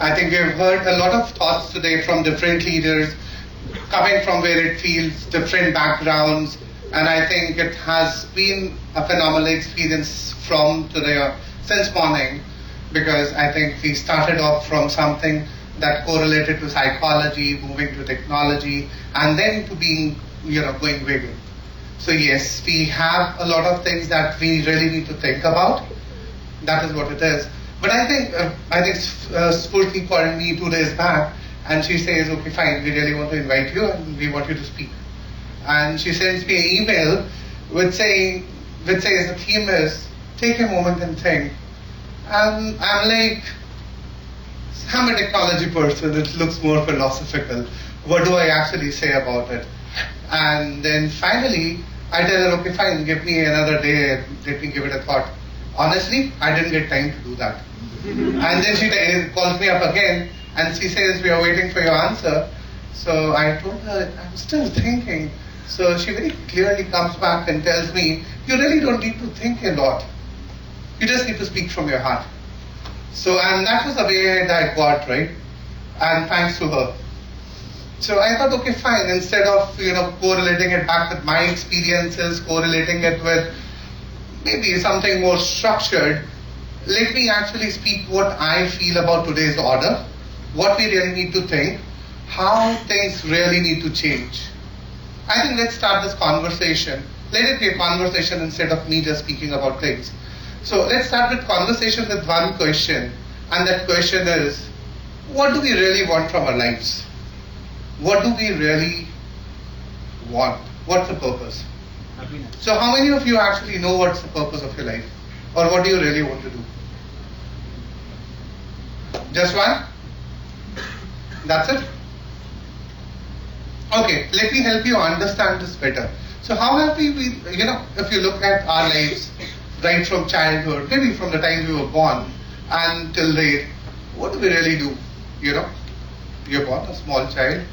I think we've heard a lot of thoughts today from different leaders, coming from where it feels, different backgrounds, and I think it has been a phenomenal experience from today, since morning, because I think we started off from something that correlated to psychology, moving to technology, and then to being, going vegan. So yes, we have a lot of things that we really need to think about. That is what it is. But I think Spurti called me 2 days back, and she says, okay, fine, we really want to invite you and we want you to speak. And she sends me an email which says the theme is, take a moment and think. And I'm like, I'm a technology person, it looks more philosophical. What do I actually say about it? And then finally, I tell her, okay, fine, give me another day, let me give it a thought. Honestly, I didn't get time to do that. And then she calls me up again, and she says, we are waiting for your answer. So I told her, I'm still thinking. So she very clearly comes back and tells me, you really don't need to think a lot. You just need to speak from your heart. So, and that was the way that I got, right? And thanks to her. So I thought, okay, fine, instead of, correlating it back with my experiences, correlating it with maybe something more structured, let me actually speak what I feel about today's order, what we really need to think, how things really need to change. I think let's start this conversation. Let it be a conversation instead of me just speaking about things. So let's start with conversation with one question, and that question is, what do we really want from our lives? What do we really want? What's the purpose? Happiness. So how many of you actually know what's the purpose of your life? Or what do you really want to do? Just one? That's it? Okay, let me help you understand this better. So how have we, if you look at our lives, right from childhood, maybe from the time we were born until date, what do we really do? You're born a small child.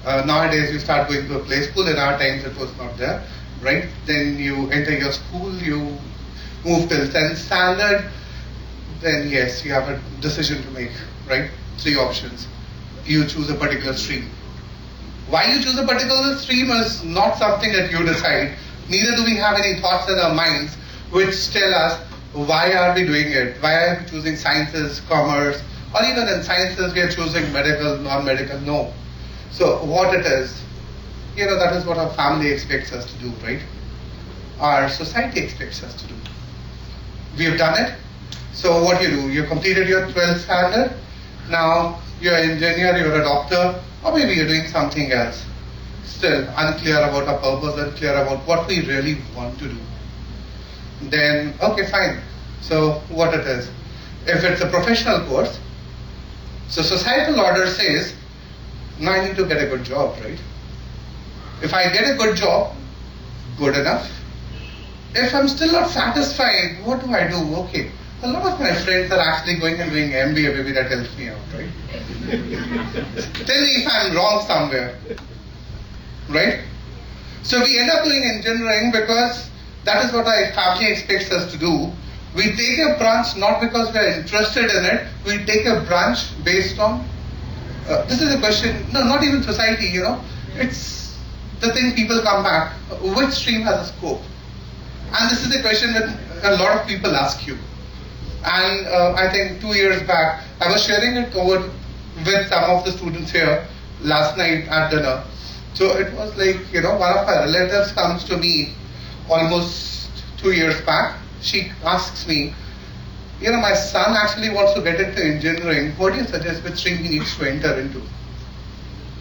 Nowadays you start going to a play school. In our times it was not there, right? Then you enter your school, you move till 10th standard. Then yes, you have a decision to make, right? 3 options. You choose a particular stream. Why you choose a particular stream is not something that you decide. Neither do we have any thoughts in our minds which tell us why are we doing it? Why are we choosing sciences, commerce, or even in sciences we are choosing medical, non-medical? No. So what it is, that is what our family expects us to do, right? Our society expects us to do. We have done it. So what do? You completed your 12th standard. Now you're an engineer, you're a doctor, or maybe you're doing something else. Still unclear about our purpose, unclear about what we really want to do. Then, okay, fine. So what it is? If it's a professional course, so societal order says, now I need to get a good job, right? If I get a good job, good enough. If I'm still not satisfied, what do I do? Okay. A lot of my friends are actually going and doing MBA, maybe that helps me out, right? Tell me if I'm wrong somewhere, right? So we end up doing engineering because that is what our family expects us to do. We take a branch not because we are interested in it, we take a branch based on, this is a question, no, not even society, it's the thing people come back, which stream has a scope? And this is a question that a lot of people ask you. And I think 2 years back, I was sharing it over with some of the students here last night at dinner. So it was like, one of my relatives comes to me almost 2 years back. She asks me, my son actually wants to get into engineering. What do you suggest which stream he needs to enter into?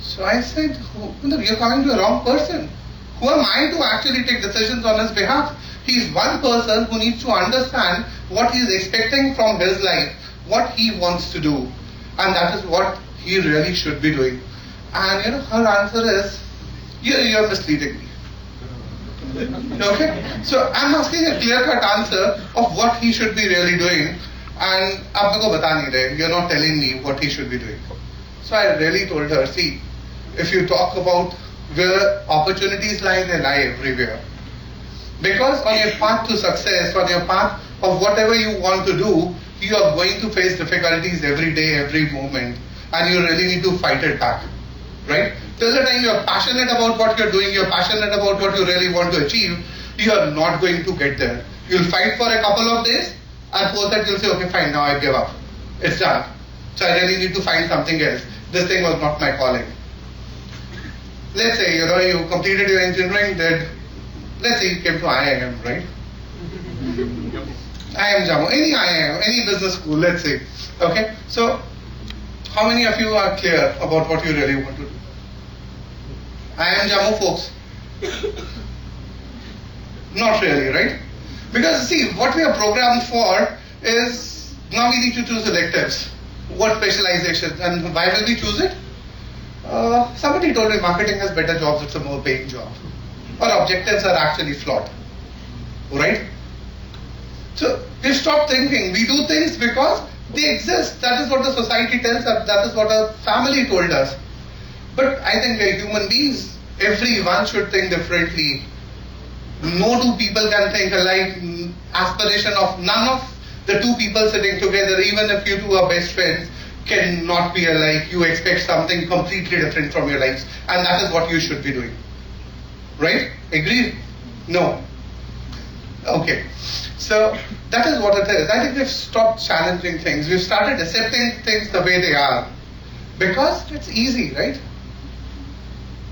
So I said, you're coming to the wrong person. Who am I to actually take decisions on his behalf? He's one person who needs to understand what he's expecting from his life, what he wants to do. And that is what he really should be doing. And her answer is, you're misleading me. Okay? So I'm asking a clear-cut answer of what he should be really doing. And you're not telling me what he should be doing. So I really told her, see, if you talk about where opportunities lie, they lie everywhere. Because on your path to success, on your path of whatever you want to do, you are going to face difficulties every day, every moment, and you really need to fight it back, right? Till the time you're passionate about what you're doing, you're passionate about what you really want to achieve, you are not going to get there. You'll fight for a couple of days, and post that you'll say, okay, fine, now I give up. It's done. So I really need to find something else. This thing was not my calling. Let's say, you completed your engineering, let's say you came to IIM, right? TEDxIIMJammu, any IIM, any business school, let's say. Okay? So, how many of you are clear about what you really want to do? TEDxIIMJammu folks? Not really, right? Because see, what we are programmed for is, now we need to choose electives. What specialization, and why will we choose it? Somebody told me marketing has better jobs, it's a more paying job. Our objectives are actually flawed, right? So we stop thinking, we do things because they exist. That is what the society tells us, that is what our family told us. But I think we're human beings, everyone should think differently. No two people can think alike. Aspiration of none of the two people sitting together, even if you two are best friends, cannot be alike. You expect something completely different from your lives, and that is what you should be doing. Right? Agree? No. Okay. So that is what it is. I think we've stopped challenging things. We've started accepting things the way they are. Because it's easy, right?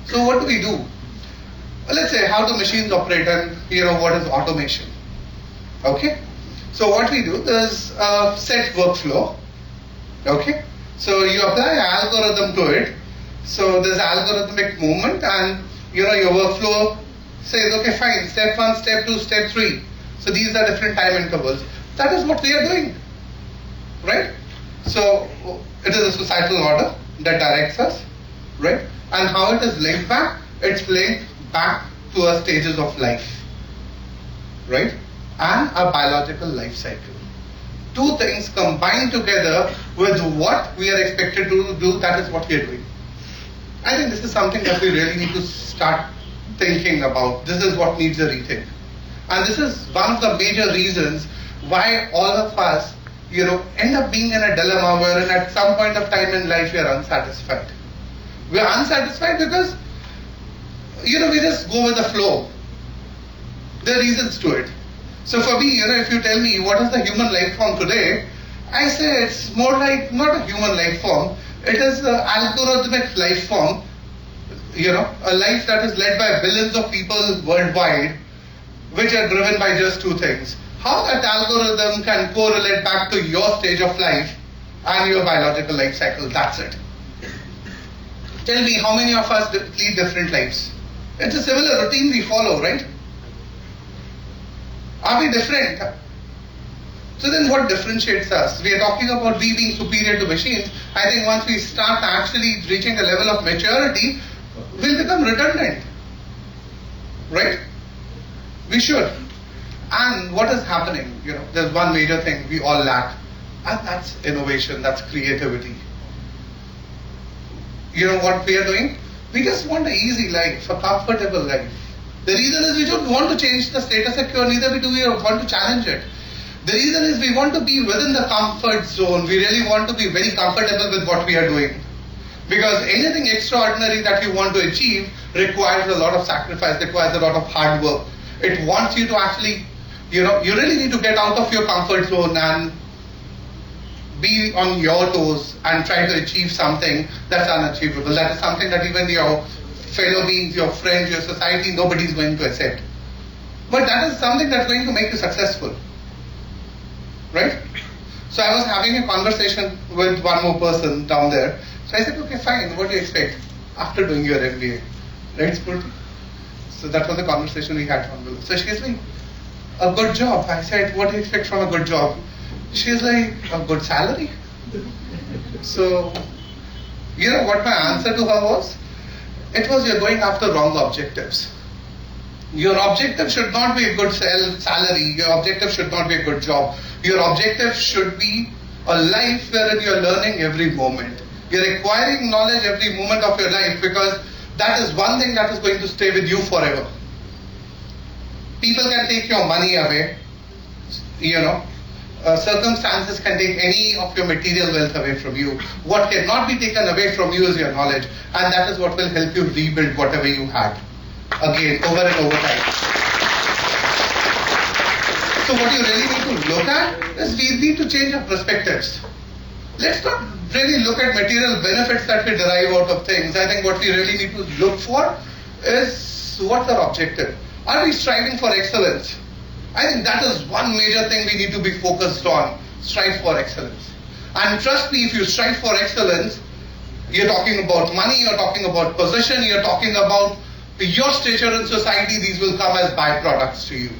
So what do we do? Well, let's say, how do machines operate, and what is automation? Okay? So what we do is set workflow. Okay? So you apply an algorithm to it. So there's algorithmic movement, and your workflow says, okay, fine, step 1, step 2, step 3. So these are different time intervals. That is what we are doing, right? So it is a societal order that directs us, right? And how it is linked back? It's linked back to our stages of life, right? And our biological life cycle. Two things combined together with what we are expected to do, that is what we are doing. I think this is something that we really need to start thinking about. This is what needs a rethink. And this is one of the major reasons why all of us, end up being in a dilemma wherein at some point of time in life we are unsatisfied. We are unsatisfied because, we just go with the flow. There are reasons to it. So for me, if you tell me what is the human life form today, I say it's more like not a human life form. It is an algorithmic life form, a life that is led by billions of people worldwide, which are driven by just two things. How that algorithm can correlate back to your stage of life and your biological life cycle. That's it. Tell me, how many of us lead different lives? It's a similar routine we follow, right? Are we different? So then what differentiates us? We are talking about we being superior to machines. I think once we start actually reaching a level of maturity, we'll become redundant. Right? We should. And what is happening? There's one major thing we all lack, and that's innovation, that's creativity. You know what we are doing? We just want an easy life, a comfortable life. The reason is we don't want to change the status quo, neither do we want to challenge it. The reason is we want to be within the comfort zone. We really want to be very comfortable with what we are doing. Because anything extraordinary that you want to achieve requires a lot of sacrifice, requires a lot of hard work. It wants you to actually, you really need to get out of your comfort zone and be on your toes and try to achieve something that's unachievable. That is something that even your fellow beings, your friends, your society, nobody is going to accept. But that is something that's going to make you successful. Right? So I was having a conversation with one more person down there. So I said, okay, fine, what do you expect after doing your MBA? Right, Spurti? So that was the conversation we had on below. So she's like, a good job. I said, what do you expect from a good job? She's like, a good salary. So, what my answer to her was? It was, you're going after wrong objectives. Your objective should not be a good salary. Your objective should not be a good job. Your objective should be a life wherein you're learning every moment. You're acquiring knowledge every moment of your life, because that is one thing that is going to stay with you forever. People can take your money away, circumstances can take any of your material wealth away from you. What cannot be taken away from you is your knowledge, and that is what will help you rebuild whatever you had. Again, over and over time. So what you really need to look at is we need to change our perspectives. Let's not really look at material benefits that we derive out of things. I think what we really need to look for is what's our objective. Are we striving for excellence? I think that is one major thing we need to be focused on. Strive for excellence. And trust me, if you strive for excellence, you're talking about money, you're talking about position, you're talking about your stature in society, these will come as byproducts to you.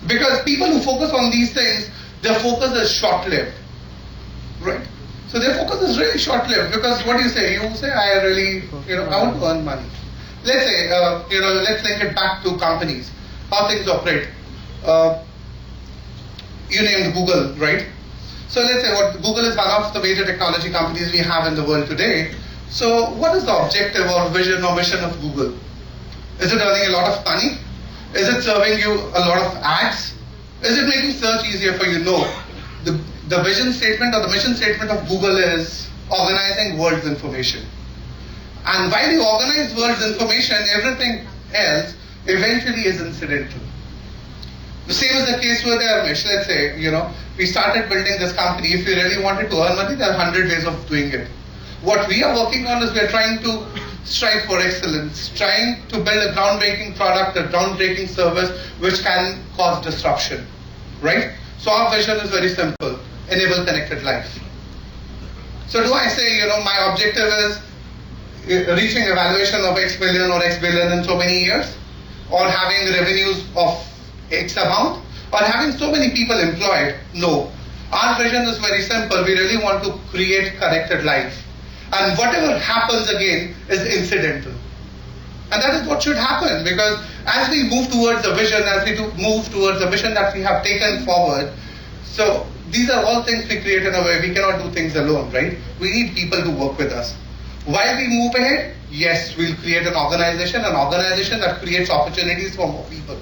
Because people who focus on these things, their focus is short-lived. Right? So their focus is really short-lived, because what do you say? You say, I really, I want to earn money. Let's say, let's link it back to companies, how things operate. You named Google, right? So let's say Google is one of the major technology companies we have in the world today. So what is the objective or vision or mission of Google? Is it earning a lot of money? Is it serving you a lot of ads? Is it making search easier for you? No. The vision statement or the mission statement of Google is organizing world's information. And while you organize world's information, everything else eventually is incidental. The same is the case with Airmesh. Let's say, we started building this company. If we really wanted to earn money, there are 100 ways of doing it. What we are working on is we are trying to strive for excellence, trying to build a groundbreaking product, a groundbreaking service which can cause disruption, right? So our vision is very simple: enable connected life. So do I say, my objective is reaching a valuation of X million or X billion in so many years, or having revenues of X amount, or having so many people employed? No. Our vision is very simple. We really want to create connected life. And whatever happens again is incidental. And that is what should happen, because as we move towards the vision, as we move towards the mission that we have taken forward, so these are all things we create in a way. We cannot do things alone, right? We need people to work with us. While we move ahead, yes, we'll create an organization that creates opportunities for more people.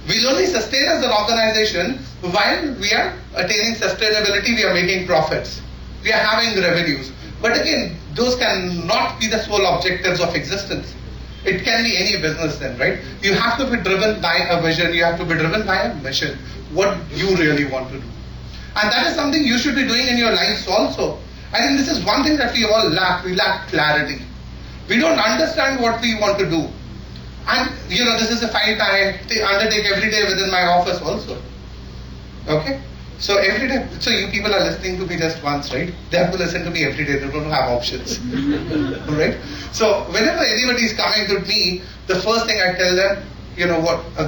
We'll only sustain as an organization while we are attaining sustainability, we are making profits, we are having revenues. But again, those cannot be the sole objectives of existence. It can be any business then, right? You have to be driven by a vision, you have to be driven by a mission, what you really want to do. And that is something you should be doing in your lives also. I think this is one thing that we all lack. We lack clarity. We don't understand what we want to do. And this is a fight I undertake every day within my office also. Okay? So every day, so you people are listening to me just once, right? They have to listen to me every day. They don't have options. Right? So whenever anybody is coming to me, the first thing I tell them,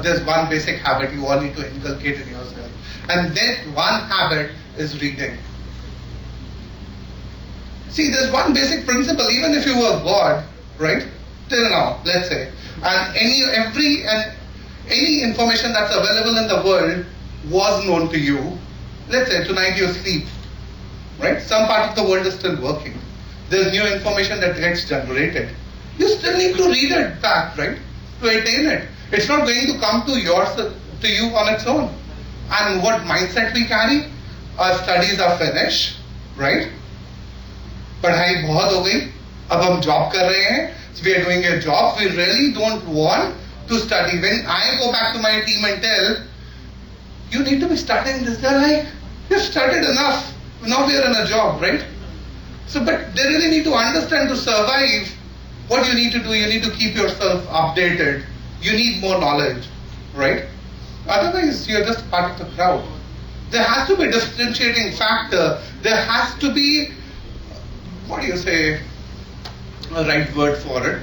there's one basic habit you all need to inculcate in yourself. And that one habit is reading. See, there's one basic principle, even if you were God, right? Till now, let's say, and any information that's available in the world was known to you. Let's say tonight you sleep, right? Some part of the world is still working. There's new information that gets generated. You still need to read it back, right? To attain it. It's not going to come to you on its own. And what mindset we carry? Our studies are finished, right? पढ़ाई बहुत हो गई, अब हम job कर रहे हैं. We are doing a job. We really don't want to study. When I go back to my team and tell, you need to be studying this, they're like, you've studied enough. Now we are in a job, right? So, but they really need to understand to survive what you need to do. You need to keep yourself updated. You need more knowledge, right? Otherwise, you're just part of the crowd. There has to be a differentiating factor. There has to be, what do you say, a right word for it?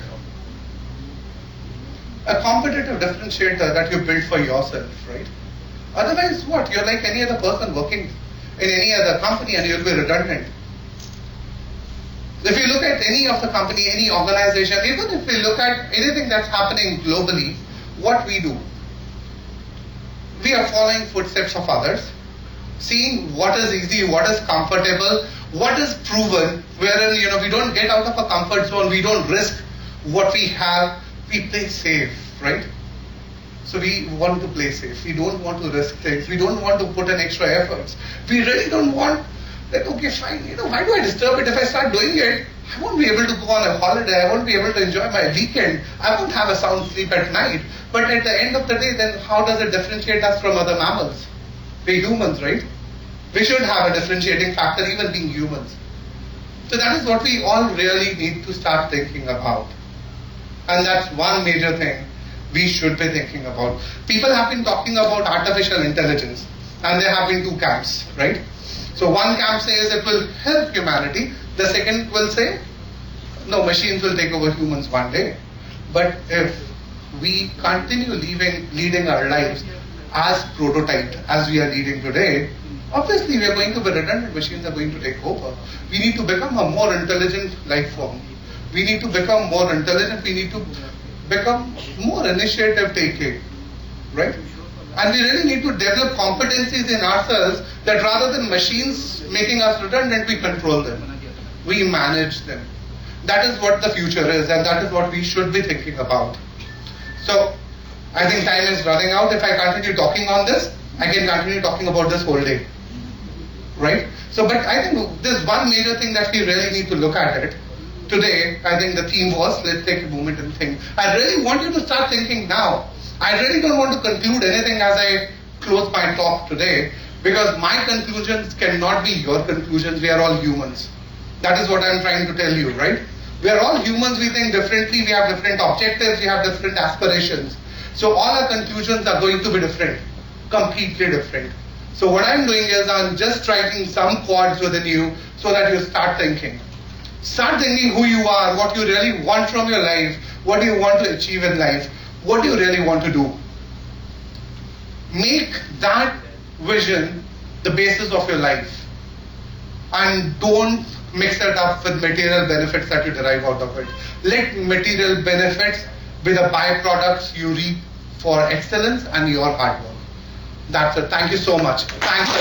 A competitive differentiator that you build for yourself, right? Otherwise, what? You're like any other person working in any other company and you'll be redundant. If you look at any of the company, any organization, even if we look at anything that's happening globally, what we do? We are following footsteps of others, seeing what is easy, what is comfortable, what is proven, wherein we don't get out of a comfort zone, we don't risk what we have, we play safe, right? So we want to play safe. We don't want to risk things. We don't want to put in extra efforts. We really don't want that, okay, fine, why do I disturb it? If I start doing it, I won't be able to go on a holiday. I won't be able to enjoy my weekend. I won't have a sound sleep at night. But at the end of the day, then how does it differentiate us from other mammals? We're humans, right? We should have a differentiating factor, even being humans. So that is what we all really need to start thinking about. And that's one major thing we should be thinking about. People have been talking about artificial intelligence, and there have been two camps, right? So one camp says it will help humanity. The second will say, no, machines will take over humans one day. But if we continue leading our lives as prototyped as we are leading today, obviously we are going to be redundant. Machines are going to take over. We need to become a more intelligent life form. We need to become more intelligent. We need to become more initiative taking, right? And we really need to develop competencies in ourselves that rather than machines making us redundant, we control them. We manage them. That is what the future is, and that is what we should be thinking about. So, I think time is running out. If I continue talking on this, I can continue talking about this whole day. Right? So, but I think there's one major thing that we really need to look at it. Today, I think the theme was, let's take a moment and think. I really want you to start thinking now. I really don't want to conclude anything as I close my talk today, because my conclusions cannot be your conclusions. We are all humans. That is what I'm trying to tell you, right? We are all humans. We think differently. We have different objectives. We have different aspirations. So all our conclusions are going to be different, completely different. So what I'm doing is I'm just striking some chords within you so that you start thinking. Start thinking who you are, what you really want from your life, what do you want to achieve in life, what do you really want to do. Make that vision the basis of your life, and don't mix it up with material benefits that you derive out of it. Let material benefits be the byproducts you reap for excellence and your hard work. That's it. Thank you so much. Thanks.